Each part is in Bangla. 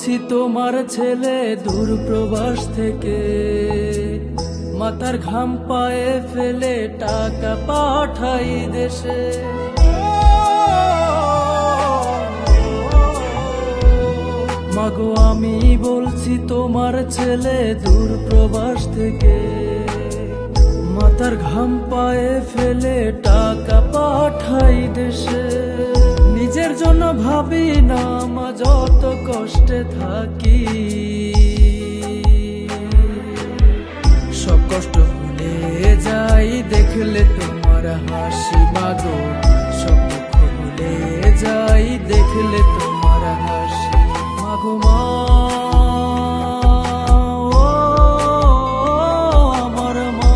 বলছি তোমার ছেলে দূর প্রবাস থেকে মাথার ঘাম পায়ে ফেলে টাকা পাঠাই দেশে। মাগো আমি বলছি তোমার ছেলে দূর প্রবাস থেকে মাথার ঘাম পায়ে ফেলে টাকা পাঠাই দেশে। নিজের জন্য ভাবি না মা যত কষ্টে থাকি, সব কষ্ট ভুলে যাই দেখলে তোমার হাসি। মাগো সব দুঃখ ভুলে যাই দেখলে তোমার হাসি। মাগো মা আমার মা।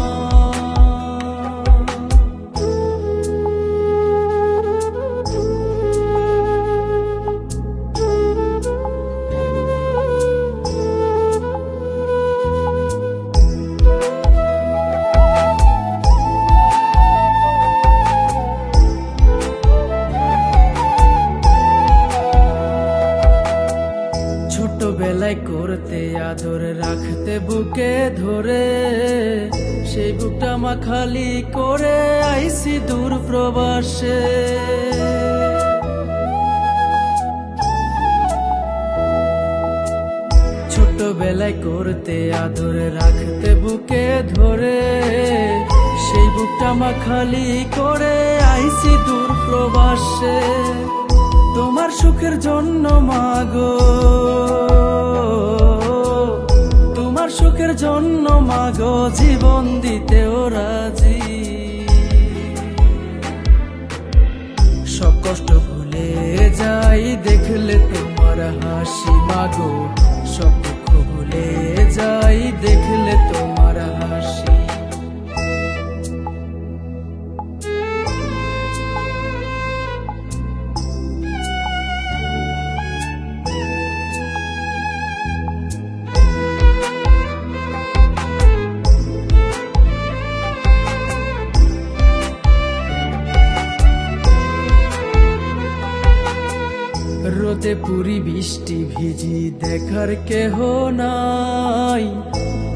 ছোটবেলায় করতে আদর রাখতে বুকে ধরে, সেই বুকটা মা খালি করে আইছি দূর প্রবাসে। ছোটবেলায় করতে আদর রাখতে বুকে ধরে, সেই বুকটা মা খালি করে আইছি দূর প্রবাসে। তোমার সুখের জন্য মাগো, তোমার সুখের জন্য মাগো জীবন দিতেও রাজি। সব কষ্ট ভুলে যাই দেখলে তোমার হাসি। মাগো সব দুঃখ ভুলে যাই দেখলে তোমার হাসি। রোদে পুরি বৃষ্টি ভিজি দেখার কেহ নাই,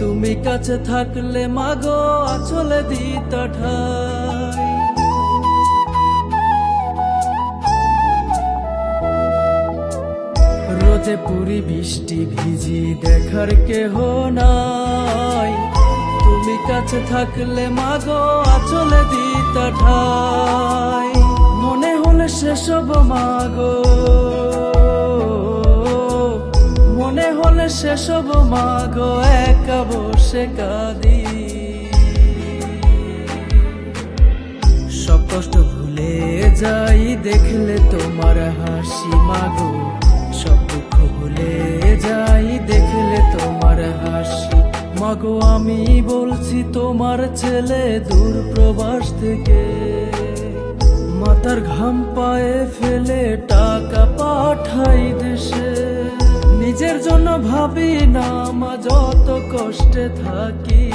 তুমি কাছে থাকলে মাগো আঁচলে দিত ঠাই। রোদে পুরি বৃষ্টি ভিজি দেখার কেহ নাই, তুমি কাছে থাকলে মাগো আঁচলে দিত ঠাই। মনে হলে সেসব মাগো, মনে হলে সেসব মাগো একা বসে কাঁদি। সব কষ্ট ভুলে যাই দেখলে তোমার হাসি। মাগো সব দুঃখ ভুলে যাই দেখলে তোমার হাসি। মাগো আমি বলছি তোমার ছেলে দূর প্রবাস থেকে মাথার ঘাম পায়ে ফেলে টাকা পাঠাই দেশে। নিজের জন্য ভাবি না মা যত কষ্টে থাকি,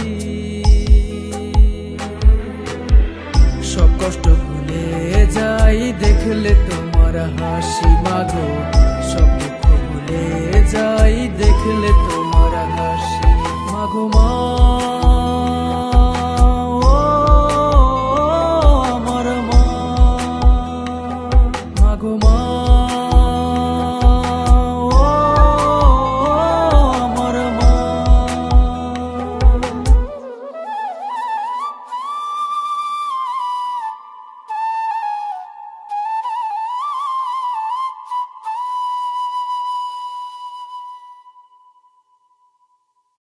সব কষ্ট ভুলে যাই দেখলে তোমার হাসি। মাগো সব দুঃখ ভুলে যাই দেখলে তোমার হাসি। মাগো মা।